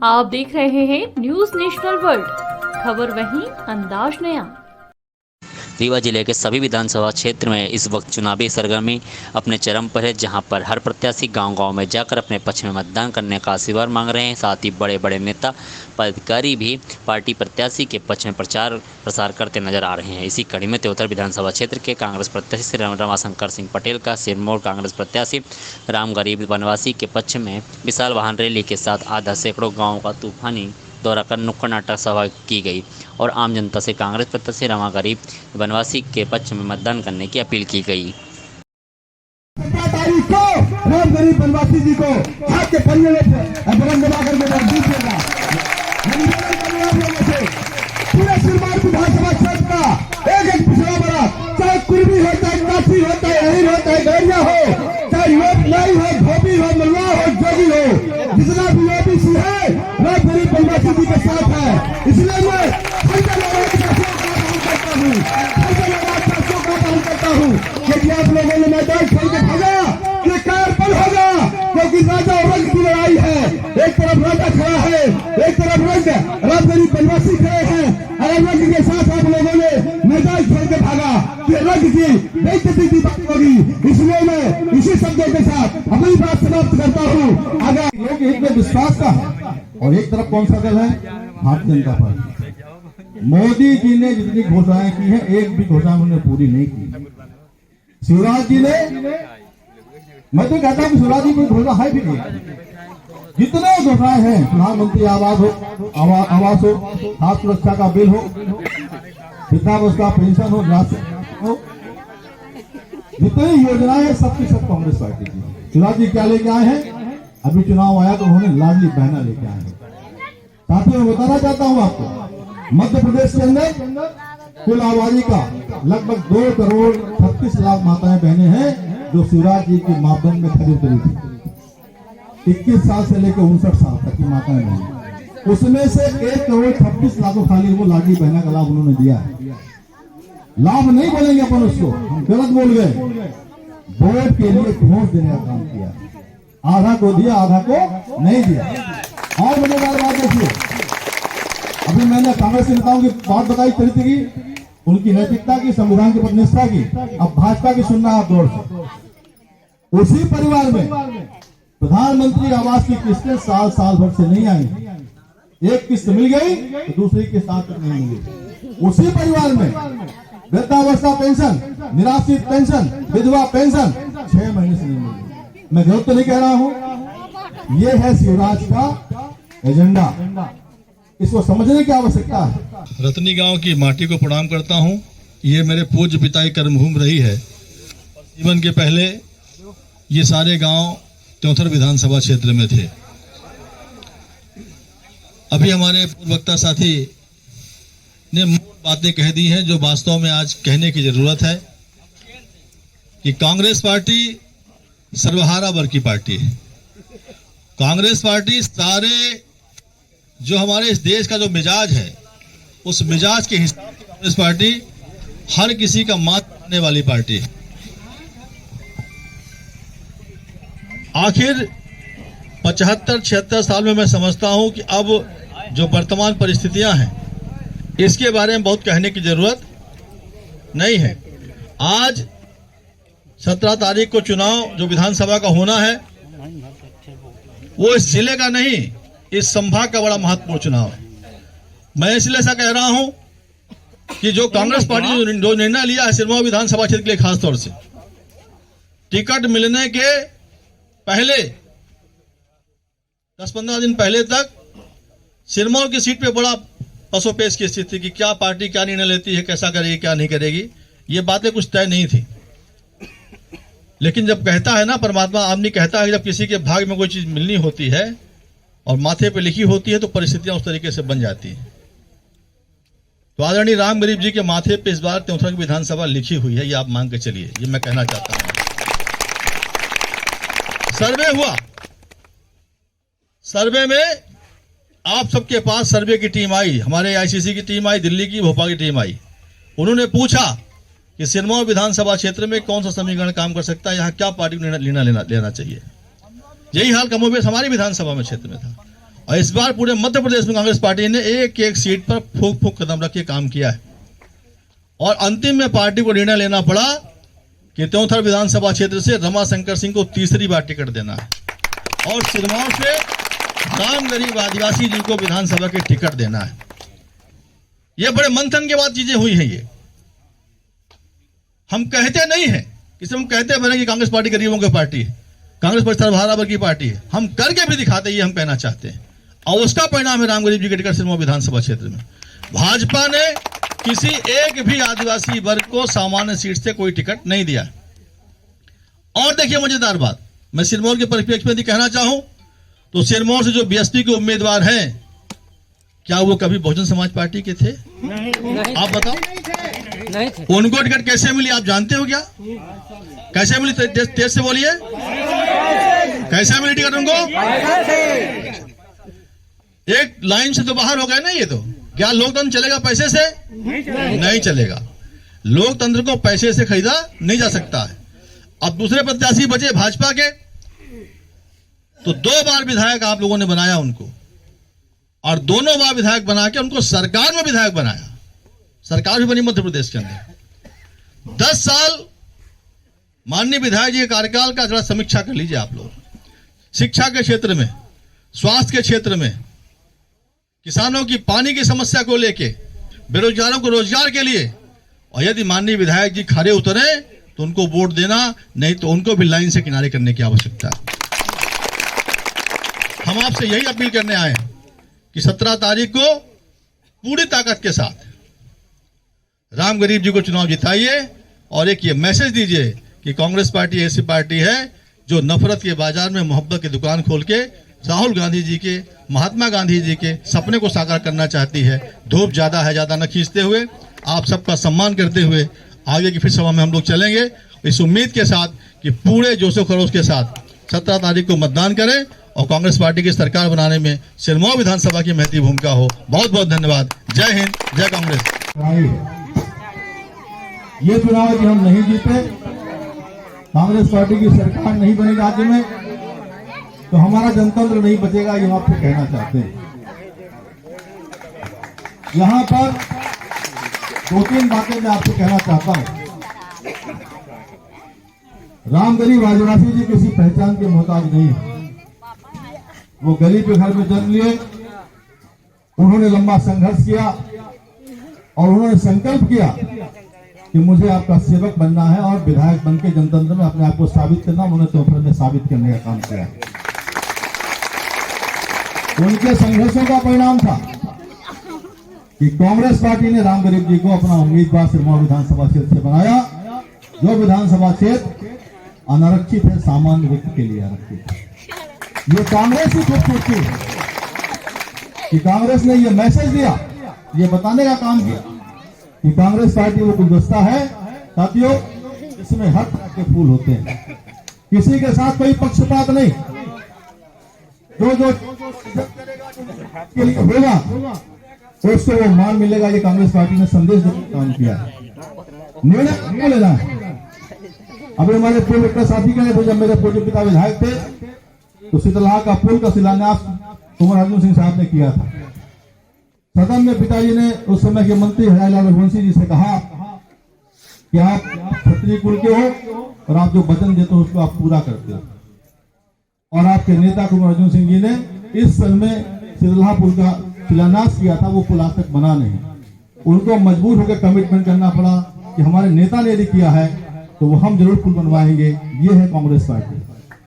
आप देख रहे हैं न्यूज नेशनल वर्ल्ड, खबर वहीं अंदाज नया। रीवा जिले के सभी विधानसभा क्षेत्र में इस वक्त चुनावी सरगर्मी अपने चरम पर है, जहां पर हर प्रत्याशी गांव-गांव में जाकर अपने पक्ष में मतदान करने का आशीर्वाद मांग रहे हैं। साथ ही बड़े-बड़े नेता पदाधिकारी भी पार्टी प्रत्याशी के पक्ष में प्रचार प्रसार करते नजर आ रहे हैं। इसी कड़ी में त्योतर विधानसभा क्षेत्र के कांग्रेस प्रत्याशी श्री रमाशंकर सिंह पटेल का सिरमौर कांग्रेस प्रत्याशी राम गरीब बनवासी के पक्ष में विशाल वाहन रैली के साथ आधा सैकड़ों गाँव का तूफानी दौरा कर नुक्कड़ नाटक सभा की गई और आम जनता से कांग्रेस प्रत्याशी रामा गरीब बनवासी के पक्ष में मतदान करने की अपील की गई। 17 तारीख को राम गरीब बनवासी जी को हाथ के पन्ने में बरम दबा करके वोट दीजिएगा। पूरे सिरमौर विधानसभा क्षेत्र का एक पिछड़ा बड़ा, चाहे कुर्मी हो, चाहे काशी हो, चाहे अहिर हो, चाहे गैरिया हो, चाहे लोकलाई हो, धोबी हो, मलवा हो, जोगी हो, जितना भी ओबीसी है राम गरीब बनवासी जी के साथ है। इसलिए मैं करता हूँ क्योंकि आप लोगों ने मैदान छोड़ के भागा, ये कार्बन होगा क्योंकि राजा और रंग की लड़ाई है। एक तरफ राजा खड़ा है, एक तरफ रंग राम गरीब बनवासी खड़े हैं। अगर रंग के साथ आप लोगों ने मैदान छोड़ के भागा तो रंग की बेइज्जती की बात होगी। इसलिए मैं इसी शब्दों के साथ अपनी बात समाप्त करता हूँ। अगर लोग एक में विश्वास का है और एक तरफ कौन सा दल है, भारतीय जनता पार्टी। मोदी जी ने जितनी घोषणाएं की है, एक भी घोषणा उन्होंने पूरी नहीं की। शिवराज जी ने, मैं तो कहता हूँ शिवराज जी की घोषणा है भी नहीं। जितने घोषणाएं हैं, प्रधानमंत्री आवास हो, आवास हो, खाद्य सुरक्षा का बिल हो, वृद्धावस्था पेंशन हो, हो, जितनी योजनाएं हैं सबकी सब कांग्रेस पार्टी की। शिवराज जी क्या लेके आए हैं? अभी चुनाव आया तो उन्होंने लाडली बहना लेके आए हैं। साथियों, मैं बताना चाहता हूँ आपको, मध्य प्रदेश के अंदर कुल आबादी का लगभग 2 करोड़ 36 लाख माताएं बहनें हैं जो शिवराज जी के मापदंड में खरीद रही थी। 21 साल से लेकर 59 साल तक की माताएं बहनें, उसमें से 1 करोड़ 36 लाख को खाली वो लाडली बहना का लाभ उन्होंने दिया है। लाभ नहीं बोलेंगे अपन उसको, हम गलत बोल गए। वोट के लिए घोष देने का काम किया, आधा को दिया आधा को नहीं दिया। और मजेदार बात देखिए, अभी मैंने कांग्रेस के नेताओं की बात बताई चरित्र की, उनकी नैतिकता की, संविधान के प्रति निष्ठा की। अब भाजपा की सुनना है आप दौड़ से। उसी परिवार में प्रधानमंत्री आवास की किस्तें साल भर से नहीं आई। एक किस्त मिल गई तो दूसरी किस्त आज तक नहीं मिली। उसी परिवार में वृद्धावस्था पेंशन, निराश्रित पेंशन, विधवा पेंशन 6 महीने से नहीं मिली। मैं गलत तो नहीं कह रहा हूं, यह है शिवराज का एजेंडा। इसको समझने की आवश्यकता है। रतनी गांव की माटी को प्रणाम करता हूं। ये मेरे पूज्य पिता की कर्मभूमि रही है। जीवन के पहले ये सारे गांव त्योतर विधानसभा क्षेत्र में थे। अभी हमारे पूर्व वक्ता साथी ने मूल बातें कह दी हैं जो वास्तव में आज कहने की जरूरत है कि कांग्रेस पार्टी सर्वहारा वर्ग की पार्टी है। कांग्रेस पार्टी सारे जो हमारे इस देश का जो मिजाज है, उस मिजाज के हिसाब से कांग्रेस पार्टी हर किसी का मात करने वाली पार्टी है। आखिर 75-76 साल में मैं समझता हूं कि अब जो वर्तमान परिस्थितियां हैं, इसके बारे में बहुत कहने की जरूरत नहीं है। आज 17 तारीख को चुनाव जो विधानसभा का होना है, वो इस जिले का नहीं, इस संभाग का बड़ा महत्वपूर्ण चुनाव है। मैं इसलिए ऐसा कह रहा हूं कि जो कांग्रेस पार्टी जो निर्णय लिया है सिरमौर विधानसभा क्षेत्र के लिए, खासतौर से टिकट मिलने के पहले 10-15 दिन पहले तक सिरमौर की सीट पे बड़ा पसोपेश की स्थिति कि क्या पार्टी क्या निर्णय लेती है, कैसा करेगी, क्या नहीं करेगी, ये बातें कुछ तय नहीं थी। लेकिन जब कहता है ना परमात्मा, आदमी कहता है कि जब किसी के भाग्य में कोई चीज मिलनी होती है और माथे पे लिखी होती है तो परिस्थितियां उस तरीके से बन जाती हैं। तो आदरणीय राम गरीब जी के माथे पे इस बार त्योतर की विधानसभा लिखी हुई है, ये आप मान के चलिए, ये मैं कहना चाहता हूं। सर्वे हुआ, सर्वे में आप सबके पास सर्वे की टीम आई, हमारे आईसीसी की टीम आई, दिल्ली की, भोपाल की टीम आई। उन्होंने पूछा कि सिरमौर विधानसभा क्षेत्र में कौन सा समीकरण काम कर सकता है, यहाँ क्या पार्टी को निर्णय लेना चाहिए। यही हाल कमोबेश हमारी विधानसभा में क्षेत्र में था। और इस बार पूरे मध्य प्रदेश में कांग्रेस पार्टी ने एक एक सीट पर फूंक फूंक कदम रख के काम किया है और अंतिम में पार्टी को निर्णय लेना पड़ा कि त्योंथर विधानसभा क्षेत्र से रमाशंकर सिंह को तीसरी बार टिकट देना है और सिरमौर से राम गरीब आदिवासी जी को विधानसभा की टिकट देना है। ये बड़े मंथन के बाद चीजें हुई हैं। ये हम कहते नहीं है, किसी हम कहते बने कि कांग्रेस पार्टी गरीबों की पार्टी है, कांग्रेस पार्टी सर्वहारा की पार्टी है, हम करके भी दिखाते, ये हम कहना चाहते हैं। और उसका परिणाम है राम गरीब जी के टिकट सिरमौर विधानसभा क्षेत्र में भाजपा ने किसी एक भी आदिवासी वर्ग को सामान्य सीट से कोई टिकट नहीं दिया। और देखिए मजेदार बात, मैं सिरमौर के परिप्रेक्ष्य में कहना चाहूं तो सिरमौर से जो बीएसपी के उम्मीदवार हैं, क्या वो कभी बहुजन समाज पार्टी के थे? नहीं। आप बताओ, नहीं थे। उनको टिकट कैसे मिली आप जानते हो क्या? कैसे मिली? तेज से बोलिए, कैसे मिली टिकट उनको? एक लाइन से तो बाहर हो गए ना। ये तो क्या लोकतंत्र चलेगा पैसे से? नहीं चलेगा। लोकतंत्र को पैसे से खरीदा नहीं जा सकता है। अब दूसरे प्रत्याशी बचे भाजपा के, तो 2 बार विधायक आप लोगों ने बनाया उनको, और दोनों बार विधायक बना के उनको सरकार में विधायक बनाया। सरकार भी बनी मध्य प्रदेश के अंदर। 10 साल माननीय विधायक जी के कार्यकाल का जरा समीक्षा कर लीजिए आप लोग। शिक्षा के क्षेत्र में, स्वास्थ्य के क्षेत्र में, किसानों की पानी की समस्या को लेके, बेरोजगारों को रोजगार के लिए। और यदि माननीय विधायक जी खड़े उतरे तो उनको वोट देना, नहीं तो उनको भी लाइन से किनारे करने की आवश्यकता है। हम आपसे यही अपील करने आए हैं कि 17 तारीख को पूरी ताकत के साथ राम गरीब जी को चुनाव जिताइए और एक ये मैसेज दीजिए कि कांग्रेस पार्टी ऐसी पार्टी है जो नफरत के बाजार में मोहब्बत की दुकान खोल के राहुल गांधी जी के, महात्मा गांधी जी के सपने को साकार करना चाहती है। धूप ज्यादा है, ज्यादा न खींचते हुए, आप सबका सम्मान करते हुए आगे की फिर सभा में हम लोग चलेंगे, इस उम्मीद के साथ कि पूरे जोशो खरोश के साथ 17 तारीख को मतदान करें और कांग्रेस पार्टी की सरकार बनाने में सिरमौर विधानसभा की महती भूमिका हो। बहुत बहुत धन्यवाद। जय हिंद, जय कांग्रेस। ये चुनाव यदि हम नहीं जीते, कांग्रेस पार्टी की सरकार नहीं बनेगी राज्य में, तो हमारा जनतंत्र नहीं बचेगा। ये हम आपसे कहना चाहते हैं। यहां पर 2-3 बातें मैं आपसे कहना चाहता हूं। राम गरीब आदिवासी जी किसी पहचान के मोहताज नहीं है। वो गरीब के घर में जन्म लिए, उन्होंने लंबा संघर्ष किया और उन्होंने संकल्प किया कि मुझे आपका सेवक बनना है और विधायक बनकर जनतंत्र में अपने आप को साबित करना। उन्होंने त्योंथर में साबित करने का काम किया। उनके संघर्षों का परिणाम था कि कांग्रेस पार्टी ने राम गरीब जी को अपना उम्मीदवार सिरमौर विधानसभा क्षेत्र से बनाया, जो विधानसभा क्षेत्र अनारक्षित है, सामान्य व्यक्ति के लिए आरक्षित है। ये कांग्रेस की खूबसूरती है कि कांग्रेस ने ये मैसेज दिया, ये बताने का काम किया कि कांग्रेस पार्टी वो गुलदस्ता है साथियों, इसमें हर तरह के फूल होते हैं, किसी के साथ कोई पक्षपात नहीं। जो के लिए होगा उसको वो मान मिलेगा। ये कांग्रेस पार्टी ने संदेश देकर काम किया है। निर्णय क्यों लेना है? अभी हमारे पूर्व साथी कहे थे, जब मेरे पूर्व पिता विधायक थे तो शीतलहा का पुल का शिलान्यास कुंवर अर्जुन सिंह साहब ने किया था। सदन में पिताजी ने उस समय के मंत्री हरिलाल रघुवंशी जी से कहा कि आप क्षत्रिय कुल के हो और आप जो वचन देते हो उसको आप पूरा करते हो। और आपके नेता कुंवर अर्जुन सिंह जी ने इस सन में शीतलहा पुल का शिलान्यास किया था, वो पुल आज तक बना नहीं। उनको मजबूर होकर कमिटमेंट करना पड़ा कि हमारे नेता ने यदि किया है तो वो हम जरूर पुल बनवाएंगे। ये है कांग्रेस पार्टी।